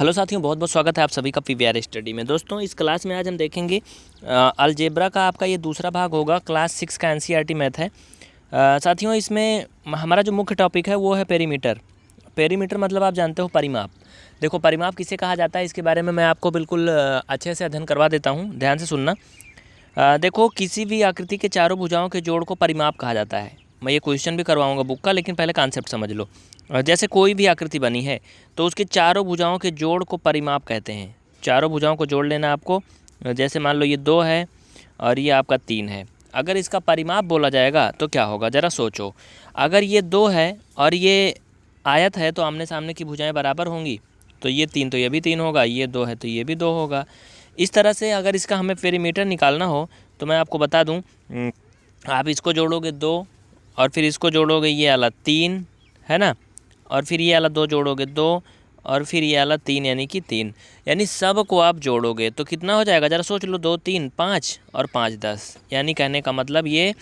Hello साथियों, बहुत बहुत स्वागत है आप सभी का पीवीआर स्टडी में। दोस्तों, इस क्लास में आज हम देखेंगे अलजेब्रा का आपका ये दूसरा भाग होगा। क्लास 6 का एनसीईआरटी मैथ है। साथियों, इसमें हमारा जो मुख्य टॉपिक है वो है पेरीमीटर। पेरीमीटर मतलब आप जानते हो परिमाप। देखो, परिमाप किसे कहा जाता है इसके बारे में मैं आपको बिल्कुल अच्छे से अध्ययन करवा देता हूँ। ध्यान से सुनना। देखो, किसी भी आकृति के चारों भुजाओं के जोड़ को परिमाप कहा जाता है। मैं ये क्वेश्चन भी करवाऊंगा बुक का, लेकिन पहले कॉन्सेप्ट समझ लो। जैसे कोई भी आकृति बनी है तो उसके चारों भुजाओं के जोड़ को परिमाप कहते हैं। चारों भुजाओं को जोड़ लेना आपको। जैसे मान लो ये 2 है और ये आपका 3 है। अगर इसका परिमाप बोला जाएगा तो क्या होगा, ज़रा सोचो। अगर ये 2 है और ये आयत है तो आमने सामने की भुजाएं बराबर होंगी। तो ये 3 तो ये भी 3 होगा, ये 2 है तो ये भी 2 होगा। इस तरह से अगर इसका हमें पेरीमीटर निकालना हो तो मैं आपको बता दूं, आप इसको जोड़ोगे 2 और फिर इसको जोड़ोगे ये वाला 3, है ना, और फिर ये वाला 2 जोड़ोगे 2 और फिर ये वाला 3 यानी कि 3, यानी सब को आप जोड़ोगे तो कितना हो जाएगा, ज़रा सोच लो। 2 3 5 और 5 10, यानी कहने का मतलब ये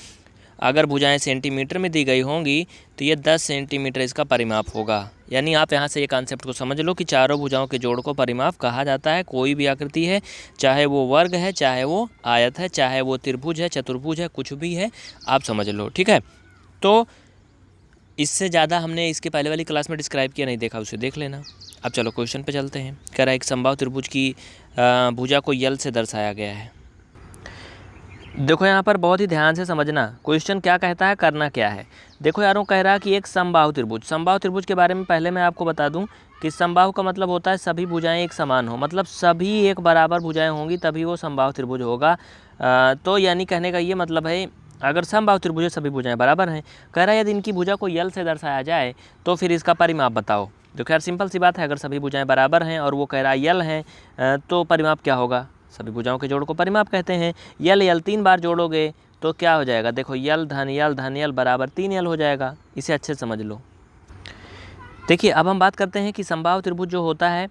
अगर भुजाएं सेंटीमीटर में दी गई होंगी तो ये 10 सेंटीमीटर इसका परिमाप होगा। यानी आप यहाँ से ये कॉन्सेप्ट को समझ लो कि चारों भुजाओं के जोड़ को परिमाप कहा जाता है। कोई भी आकृति है, चाहे वो वर्ग है, चाहे वो आयत है, चाहे वो त्रिभुज है, चतुर्भुज है, कुछ भी है, आप समझ लो। ठीक है, तो इससे ज़्यादा हमने इसके पहले वाली क्लास में डिस्क्राइब किया, नहीं देखा उसे देख लेना। अब चलो क्वेश्चन पे चलते हैं। कह रहा है एक समबाहु त्रिभुज की भुजा को यल से दर्शाया गया है। देखो, यहाँ पर बहुत ही ध्यान से समझना क्वेश्चन क्या कहता है, करना क्या है। देखो यारों, कह रहा है कि एक समबाहु त्रिभुज। समबाहु त्रिभुज के बारे में पहले मैं आपको बता दूं कि समबाहु का मतलब होता है सभी भुजाएं एक समान हो, मतलब सभी एक बराबर भुजाएं होंगी तभी वो समबाहु त्रिभुज होगा। तो यानी कहने का ये मतलब है, अगर समबाहु त्रिभुज सभी भुजाएं बराबर हैं, कह रहा है यदि इनकी भुजा को यल से दर्शाया जाए तो फिर इसका परिमाप बताओ। देखो यार, सिंपल सी बात है, अगर सभी भुजाएं बराबर हैं और वो कह रहा है यल हैं, तो परिमाप क्या होगा, सभी भुजाओं के जोड़ को परिमाप कहते हैं। यल यल 3 बार जोड़ोगे तो क्या हो जाएगा, देखो यल धन यल बराबर 3 यल हो जाएगा। इसे अच्छे से समझ लो। देखिए, अब हम बात करते हैं कि समबाहु त्रिभुज जो होता है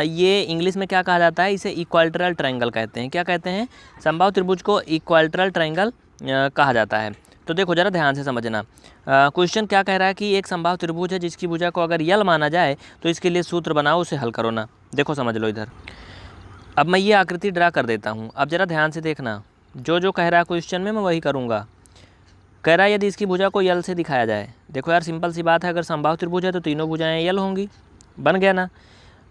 ये इंग्लिश में क्या कहा जाता है, इसे इक्वालेटरल ट्रायंगल कहते हैं। क्या कहते हैं, समबाहु त्रिभुज को इक्वालेटरल ट्रायंगल कहा जाता है। तो देखो ज़रा ध्यान से समझना। क्वेश्चन क्या कह रहा है कि एक समबाहु त्रिभुज है जिसकी भुजा को अगर यल माना जाए तो इसके लिए सूत्र बनाओ, उसे हल करो ना। देखो समझ लो इधर। अब मैं ये आकृति ड्रा कर देता हूँ, अब ज़रा ध्यान से देखना। जो जो कह रहा है क्वेश्चन में मैं वही करूँगा। कह रहा है यदि इसकी भुजा को यल से दिखाया जाए। देखो यार, सिंपल सी बात है, अगर समबाहु त्रिभुज है तो तीनों भुजाएं यल होंगी। बन गया ना।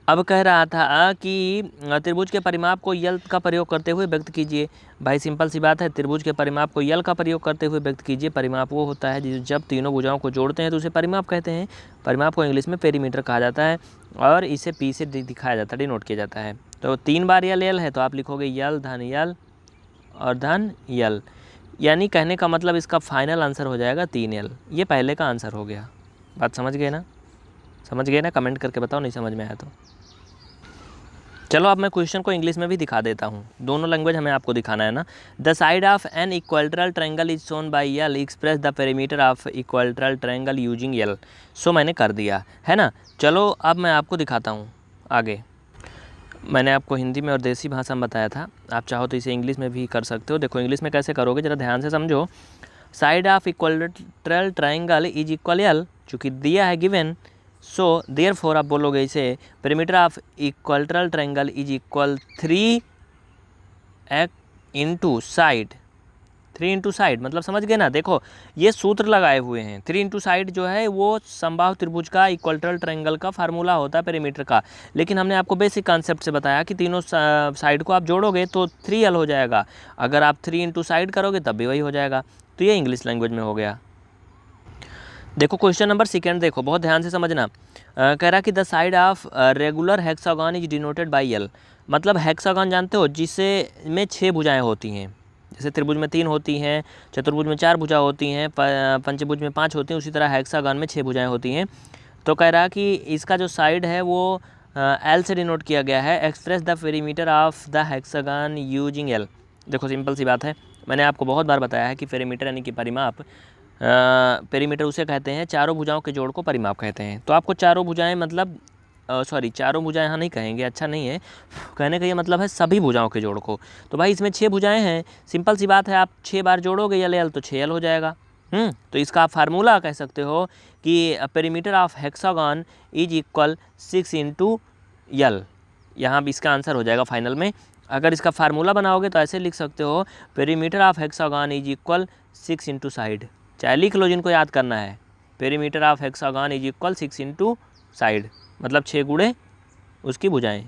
अब कह रहा था कि त्रिभुज के परिमाप को यल का प्रयोग करते हुए व्यक्त कीजिए। भाई सिंपल सी बात है, त्रिभुज के परिमाप को यल का प्रयोग करते हुए व्यक्त कीजिए। परिमाप वो होता है जब तीनों भुजाओं को जोड़ते हैं तो उसे परिमाप कहते हैं। परिमाप को इंग्लिश में पेरीमीटर कहा जाता है और इसे पी से दिखाया जाता है, डिनोट किया जाता है। तो 3 बार यल यल है तो आप लिखोगे यल धन यल और धन यल, यानी कहने का मतलब इसका फाइनल आंसर हो जाएगा 3 यल। ये पहले का आंसर हो गया। बात समझ गए ना, समझ गए ना? कमेंट करके बताओ नहीं समझ में आया तो। चलो अब मैं क्वेश्चन को इंग्लिश में भी दिखा देता हूँ, दोनों लैंग्वेज हमें आपको दिखाना है ना। The side of an equilateral triangle is shown by L, express the perimeter of equilateral triangle using L. So मैंने कर दिया है ना। चलो अब मैं आपको दिखाता हूँ आगे। मैंने आपको हिंदी में और देसी भाषा में बताया था, आप चाहो तो इसे इंग्लिश में भी कर सकते हो। देखो इंग्लिश में कैसे करोगे, ज़रा ध्यान से समझो। Side of equilateral triangle is equal L, चूँकि दिया है गिवन, सो देयरफॉर आप बोलोगे इसे perimeter of equilateral triangle is equal 3 into side. 3 into side मतलब समझ गए ना। देखो ये सूत्र लगाए हुए हैं। 3 इंटू साइड जो है वो समबाहु त्रिभुज का इक्वालेटरल ट्रायंगल का फार्मूला होता है पेरीमीटर का। लेकिन हमने आपको बेसिक कॉन्सेप्ट से बताया कि तीनों साइड को आप जोड़ोगे तो 3 यल हो जाएगा। अगर आप 3 इंटू साइड करोगे तब भी वही हो जाएगा। तो ये इंग्लिश लैंग्वेज में हो गया। देखो क्वेश्चन नंबर 2 देखो, बहुत ध्यान से समझना। कह रहा कि the side of regular hexagon is denoted by L. मतलब हेक्सागन जानते हो, जिसे में 6 भुजाएं होती हैं। जैसे त्रिभुज में 3 होती हैं, चतुर्भुज में 4 भुजा होती हैं, पंचभुज में 5 होती हैं, उसी तरह हेक्सागन में 6 भुजाएं होती हैं। तो कह रहा कि इसका जो साइड है वो एल से डिनोट किया गया है। Express the perimeter of the hexagon using L. देखो सिंपल सी बात है, मैंने आपको बहुत बार बताया है कि पेरीमीटर यानी कि परिमाप, पेरीमीटर उसे कहते हैं चारों भुजाओं के जोड़ को परिमाप कहते हैं। तो आपको चारों भुजाएं मतलब चारों भुजाएं यहाँ नहीं कहेंगे, अच्छा नहीं है कहने का, ये मतलब है सभी भुजाओं के जोड़ को। तो भाई इसमें 6 भुजाएं हैं, सिंपल सी बात है, आप 6 बार जोड़ोगे यल यल तो 6 यल हो जाएगा। तो इसका आप फार्मूला कह सकते हो कि perimeter of hexagon is equal 6 into L, यहाँ भी इसका आंसर हो जाएगा फाइनल में। अगर इसका फार्मूला बनाओगे तो ऐसे लिख सकते हो, perimeter of hexagon is equal 6 into side. चाहे लिख लो जिनको याद करना है, perimeter of hexagon is equal 6 into side, मतलब 6 गुणे उसकी भुजाएं।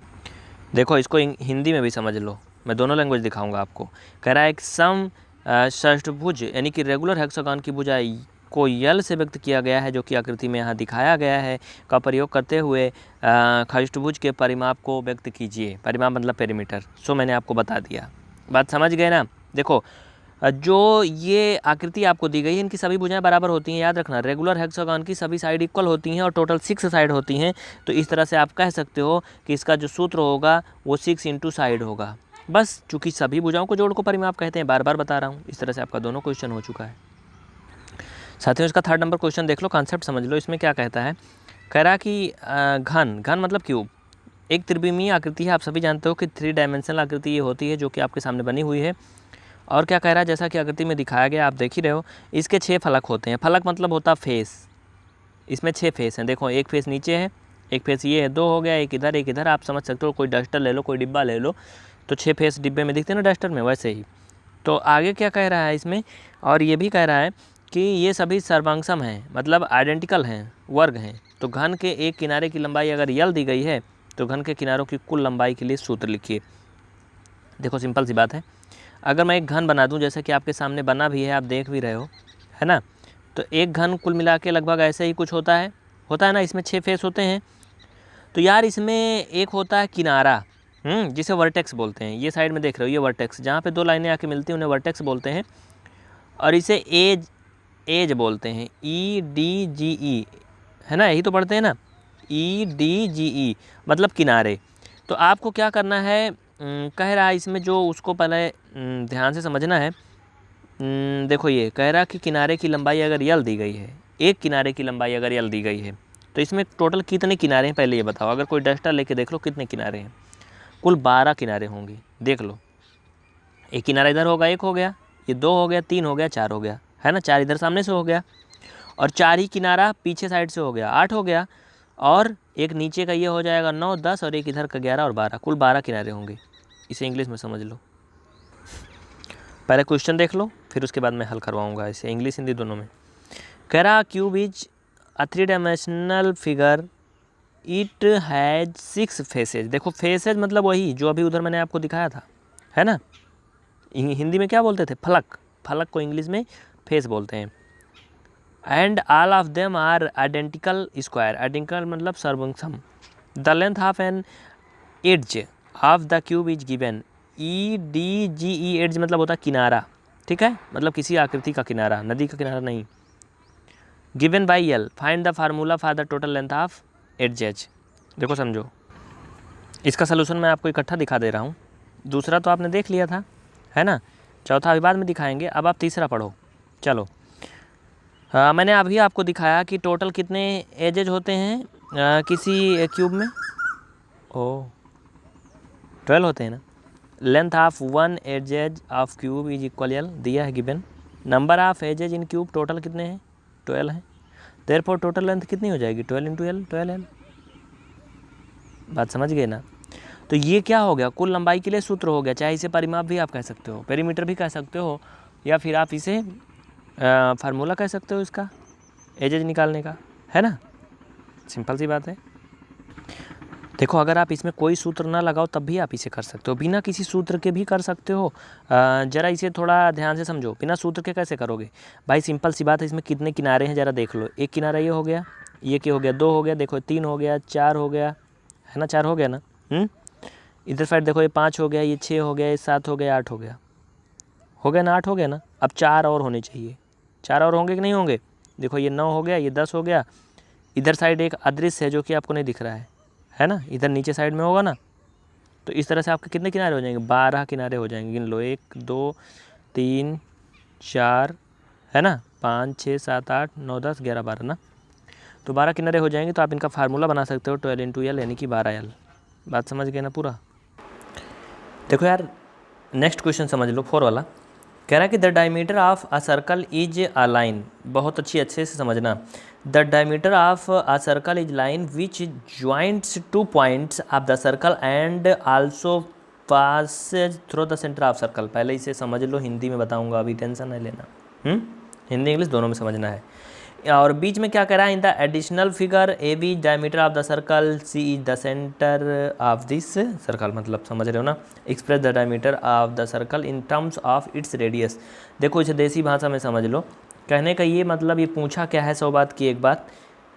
देखो इसको हिंदी में भी समझ लो, मैं दोनों लैंग्वेज दिखाऊंगा आपको। कह रहा है एक सम षष्ठभुज यानी कि रेगुलर हेक्सागन की भुजाएं को यल से व्यक्त किया गया है, जो कि आकृति में यहाँ दिखाया गया है, का प्रयोग करते हुए षष्ठभुज के परिमाप को व्यक्त कीजिए। परिमाप मतलब पेरीमीटर। सो मैंने आपको बता दिया, बात समझ गए ना। देखो जो ये आकृति आपको दी गई है, इनकी सभी भुजाएं बराबर होती हैं, याद रखना। रेगुलर हेक्सागन की सभी साइड इक्वल होती हैं और टोटल 6 साइड होती हैं। तो इस तरह से आप कह सकते हो कि इसका जो सूत्र होगा वो 6 इंटू साइड होगा। बस चूँकि सभी भुजाओं को जोड़ को परिमाप कहते हैं, बार बार बता रहा हूँ। इस तरह से आपका दोनों क्वेश्चन हो चुका है। साथियों इसका 3rd नंबर क्वेश्चन देख लो, कॉन्सेप्ट समझ लो। इसमें क्या कहता है, कह रहा कि घन मतलब क्यूब एक त्रिविमीय आकृति है। आप सभी जानते हो कि 3 डायमेंशनल आकृति ये होती है, जो कि आपके सामने बनी हुई है। और क्या कह रहा है, जैसा कि आकृति में दिखाया गया, आप देख ही रहे हो, इसके 6 फलक होते हैं। फलक मतलब होता फेस। इसमें 6 फेस हैं। देखो एक फेस नीचे है, एक फेस ये है, 2 हो गया, एक इधर एक इधर। आप समझ सकते हो, कोई डस्टर ले लो, कोई डिब्बा ले लो, तो 6 फेस डिब्बे में दिखते हैं ना डस्टर में, वैसे ही। तो आगे क्या कह रहा है इसमें, और ये भी कह रहा है कि ये सभी सर्वांगसम हैं, मतलब आइडेंटिकल हैं, वर्ग हैं। तो घन के एक किनारे की लंबाई अगर यल दी गई है, तो घन के किनारों की कुल लंबाई के लिए सूत्र लिखिए। देखो सिंपल सी बात है, अगर मैं एक घन बना दूं, जैसे कि आपके सामने बना भी है, आप देख भी रहे हो, है ना। तो एक घन कुल मिला के लगभग ऐसे ही कुछ होता है ना। इसमें 6 फेस होते हैं। तो यार इसमें एक होता है किनारा, जिसे वर्टेक्स बोलते हैं। ये साइड में देख रहे हो, ये वर्टेक्स, जहाँ पे 2 लाइनें आके मिलती हैं उन्हें वर्टेक्स बोलते हैं। और इसे एज बोलते हैं, EDGE, है ना, यही तो पढ़ते हैं ना, EDGE मतलब किनारे। तो आपको क्या करना है, कह रहा है इसमें जो उसको पहले ध्यान से समझना है। देखो ये कह रहा है कि किनारे की लंबाई अगर यल दी गई है, एक किनारे की लंबाई अगर यल दी गई है, तो इसमें टोटल कितने किनारे हैं पहले ये बताओ। अगर कोई डस्टर लेके देख लो कितने किनारे हैं। कुल 12 किनारे होंगे। देख लो, एक किनारा इधर होगा, 1 हो गया, ये 2 हो गया, 3 हो गया, 4 हो गया, है ना। 4 इधर सामने से हो गया, और 4 ही किनारा पीछे साइड से हो गया, 8 हो गया। और एक नीचे का ये हो जाएगा 9, 10, और एक इधर का 11 और 12, कुल 12 किनारे होंगे। इसे इंग्लिश में समझ लो। पहले क्वेश्चन देख लो, फिर उसके बाद मैं हल करवाऊंगा इसे, इंग्लिश हिंदी दोनों में। कह रहा cube is a 3 dimensional figure, it has 6 faces. देखो फेसेज मतलब वही जो अभी उधर मैंने आपको दिखाया था, है ना। हिंदी में क्या बोलते थे, फलक। फलक को इंग्लिश में फेस बोलते हैं। And all of them are identical square. Identical मतलब सर्वसम। The length of an edge of the cube is given, EDGE। Edge मतलब होता है किनारा, ठीक है, मतलब किसी आकृति का किनारा, नदी का किनारा नहीं। Given by L, find the formula for the total length of edges. देखो समझो, इसका सलूशन मैं आपको इकट्ठा दिखा दे रहा हूँ। दूसरा तो आपने देख लिया था, है ना, चौथा अभी बाद में दिखाएंगे। अब आप तीसरा पढ़ो। चलो, मैंने अभी आपको दिखाया कि टोटल कितने एजेज होते हैं किसी क्यूब में। 12 होते हैं ना। Length of 1 edges of cube is equal L, दिया है given. Number of edges in cube total कितने हैं, 12 हैं। देयरफॉर टोटल लेंथ कितनी हो जाएगी, 12 इंटू एल, 12L। बात समझ गए ना। तो ये क्या हो गया, कुल लंबाई के लिए सूत्र हो गया। चाहे इसे परिमाप भी आप कह सकते हो, पेरीमीटर भी कह सकते हो, या फिर आप इसे फार्मूला कह सकते हो इसका, एजेज निकालने का, है ना। सिंपल सी बात है। देखो अगर आप इसमें कोई सूत्र ना लगाओ तब भी आप इसे कर सकते हो, बिना किसी सूत्र के भी कर सकते हो। ज़रा इसे थोड़ा ध्यान से समझो, बिना सूत्र के कैसे करोगे भाई। सिंपल सी बात है, इसमें कितने किनारे हैं ज़रा देख लो। एक किनारा ये हो गया, ये क्या हो गया, 2 हो गया, देखो 3 हो गया, 4 हो गया, है ना, 4 हो गया ना। इधर साइड देखो, ये 5 हो गया, ये 6 हो गया, ये 7 हो गया, 8 हो गया, हो गया ना, 8 हो गया ना। अब 4 और होने चाहिए, 4 और होंगे कि नहीं होंगे। देखो ये 9 हो गया, ये 10 हो गया। इधर साइड एक अदृश्य है जो कि आपको नहीं दिख रहा है ना, इधर नीचे साइड में होगा ना। तो इस तरह से आपके कितने किनारे हो जाएंगे, 12 किनारे हो जाएंगे। गिन लो, 1 2 3 4, है ना, 5 6 7 8 9 10 11 12 ना। तो 12 किनारे हो जाएंगे। तो आप इनका फार्मूला बना सकते हो, 12 इंटू एल यानी कि 12L। बात समझ गए ना पूरा। देखो यार नेक्स्ट क्वेश्चन समझ लो, 4 वाला। कह रहा है कि the diameter of a circle is a line, बहुत अच्छे से समझना। The diameter of a circle is line which joints two points of the circle and also Passage through the centre of circle. पहले इसे समझ लो, हिंदी में बताऊंगा, अभी टेंशन नहीं लेना। हिंदी इंग्लिश दोनों में समझना है। और बीच में क्या कह रहा है, in the additional figure A B diameter of the circle, C is the centre of this circle, मतलब समझ रहे हो ना। Express the diameter of the circle in terms of its radius. देखो इसे देसी भाषा में समझ लो, कहने का ये मतलब, ये पूछा क्या है, 100 बात की एक बात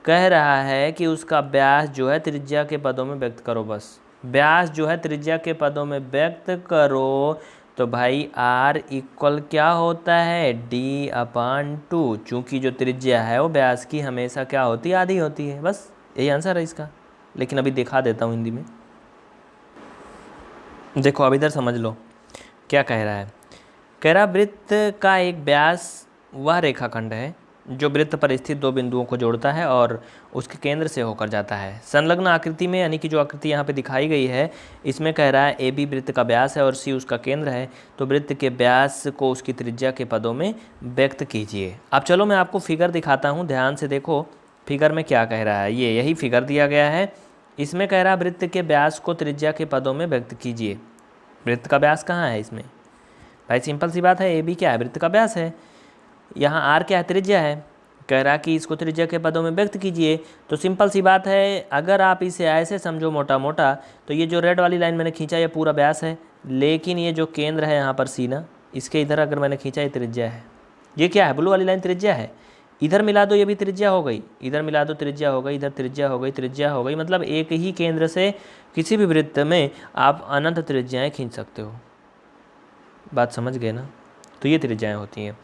कह रहा है कि उसका व्यास जो है त्रिज्या के पदों में व्यक्त करो। बस व्यास जो है त्रिज्या के पदों में व्यक्त करो। तो भाई r इक्वल क्या होता है, d/2। चूँकि जो त्रिज्या है वो व्यास की हमेशा क्या होती है, आधी होती है। बस यही आंसर है इसका। लेकिन अभी दिखा देता हूँ हिंदी में, देखो अब इधर समझ लो क्या कह रहा है। कह रहा वृत्त का एक व्यास वह रेखाखंड है जो वृत्त पर स्थित दो बिंदुओं को जोड़ता है और उसके केंद्र से होकर जाता है। संलग्न आकृति में, यानी कि जो आकृति यहाँ पे दिखाई गई है, इसमें कह रहा है ए बी वृत्त का व्यास है और सी उसका केंद्र है। तो वृत्त के व्यास को उसकी त्रिज्या के पदों में व्यक्त कीजिए। अब चलो मैं आपको फिगर दिखाता हूँ, ध्यान से देखो फिगर में क्या कह रहा है। ये यही फिगर दिया गया है, इसमें कह रहा है वृत्त के व्यास को त्रिज्या के पदों में व्यक्त कीजिए। वृत्त का व्यास कहाँ है इसमें भाई, सिंपल सी बात है, ए बी क्या है, वृत्त का व्यास है। यहाँ आर क्या है, त्रिज्या है। कह रहा कि इसको त्रिज्या के पदों में व्यक्त कीजिए। तो सिंपल सी बात है, अगर आप इसे ऐसे समझो मोटा मोटा, तो ये जो रेड वाली लाइन मैंने खींचा ये पूरा व्यास है, लेकिन ये जो केंद्र है यहाँ पर सी ना, इसके इधर अगर मैंने खींचा ये त्रिज्या है। ये क्या है, ब्लू वाली लाइन त्रिज्या है। इधर मिला दो, ये भी त्रिज्या हो गई, इधर मिला दो त्रिज्या हो गई, इधर त्रिज्या हो गई, त्रिज्या हो गई। मतलब एक ही केंद्र से किसी भी वृत्त में आप अनंत त्रिज्याएँ खींच सकते हो। बात समझ गए ना। तो ये त्रिज्याएँ होती हैं।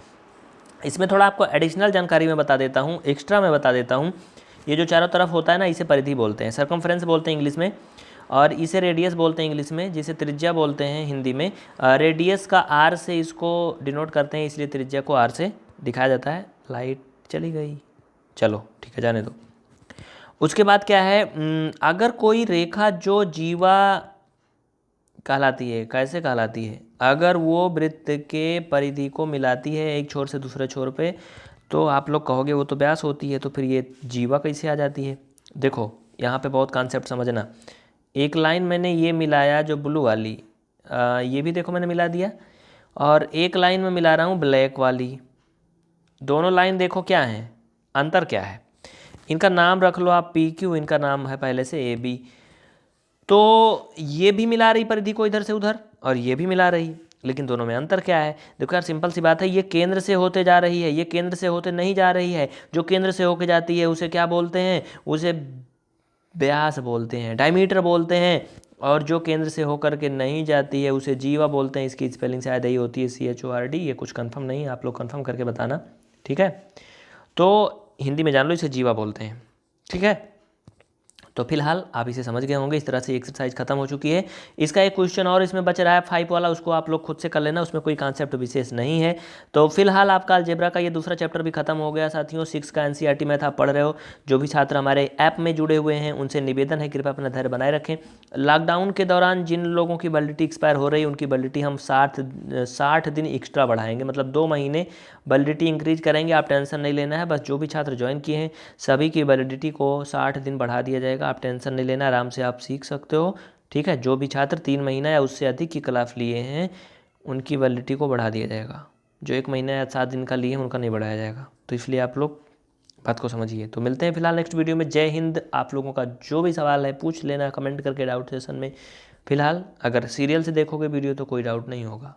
इसमें थोड़ा आपको एडिशनल जानकारी मैं बता देता हूँ, एक्स्ट्रा मैं बता देता हूँ। ये जो चारों तरफ होता है ना, इसे परिधि बोलते हैं, सर्कमफ्रेंस बोलते हैं इंग्लिश में, और इसे रेडियस बोलते हैं इंग्लिश में, जिसे त्रिज्या बोलते हैं हिंदी में। रेडियस का आर से इसको डिनोट करते हैं, इसलिए त्रिज्या को आर से दिखाया जाता है। लाइट चली गई, चलो ठीक है, जाने दो। उसके बाद क्या है, अगर कोई रेखा जो जीवा कहलाती है, कैसे कहलाती है, अगर वो वृत्त के परिधि को मिलाती है एक छोर से दूसरे छोर पे, तो आप लोग कहोगे वो तो व्यास होती है, तो फिर ये जीवा कैसे आ जाती है। देखो यहाँ पे बहुत कॉन्सेप्ट समझना। एक लाइन मैंने ये मिलाया जो ब्लू वाली, ये भी देखो मैंने मिला दिया, और एक लाइन में मिला रहा हूँ ब्लैक वाली। दोनों लाइन देखो क्या है, अंतर क्या है। इनका नाम रख लो आप PQ, इनका नाम है पहले से AB। तो ये भी मिला रही परिधि को इधर से उधर, और ये भी मिला रही, लेकिन दोनों में अंतर क्या है। देखो यार सिंपल सी बात है, ये केंद्र से होते जा रही है, ये केंद्र से होते नहीं जा रही है। जो केंद्र से होके जाती है उसे क्या बोलते हैं, उसे व्यास बोलते हैं, डायमीटर बोलते हैं। और जो केंद्र से होकर के नहीं जाती है उसे जीवा बोलते हैं। इसकी स्पेलिंग शायद यही होती है CHORD, ये कुछ कंफर्म नहीं, आप लोग कंफर्म करके बताना, ठीक है। तो हिंदी में जान लो, इसे जीवा बोलते हैं, ठीक है। तो फिलहाल आप इसे समझ गए होंगे। इस तरह से एक्सरसाइज खत्म हो चुकी है। इसका एक क्वेश्चन और इसमें बच रहा है 5 वाला, उसको आप लोग खुद से कर लेना, उसमें कोई कॉन्सेप्ट विशेष नहीं है। तो फिलहाल आपका अलजेब्रा का ये दूसरा चैप्टर भी खत्म हो गया साथियों। 6 का NCERT मैथ आप पढ़ रहे हो। जो भी छात्र हमारे ऐप में जुड़े हुए हैं उनसे निवेदन है, कृपया अपना धैर्य बनाए रखें। लॉकडाउन के दौरान जिन लोगों की वैलिडिटी एक्सपायर हो रही है, उनकी वैलिडिटी हम 60 दिन एक्स्ट्रा बढ़ाएंगे, मतलब 2 महीने वैलिडिटी इंक्रीज करेंगे। आप टेंशन नहीं लेना है, बस जो भी छात्र ज्वाइन किए हैं सभी की वैलिडिटी को 60 दिन बढ़ा दिया जाएगा। आप टेंशन नहीं लेना, आराम से आप सीख सकते हो, ठीक है। जो भी छात्र 3 महीना या उससे अधिक की क्लास लिए हैं उनकी वैलिडिटी को बढ़ा दिया जाएगा। जो 1 महीना या 7 दिन का लिए हैं उनका नहीं बढ़ाया जाएगा। तो इसलिए आप लोग बात को समझिए। तो मिलते हैं फिलहाल नेक्स्ट वीडियो में। जय हिंद। आप लोगों का जो भी सवाल है पूछ लेना कमेंट करके डाउट सेशन में। फिलहाल अगर सीरियल से देखोगे वीडियो तो कोई डाउट नहीं होगा।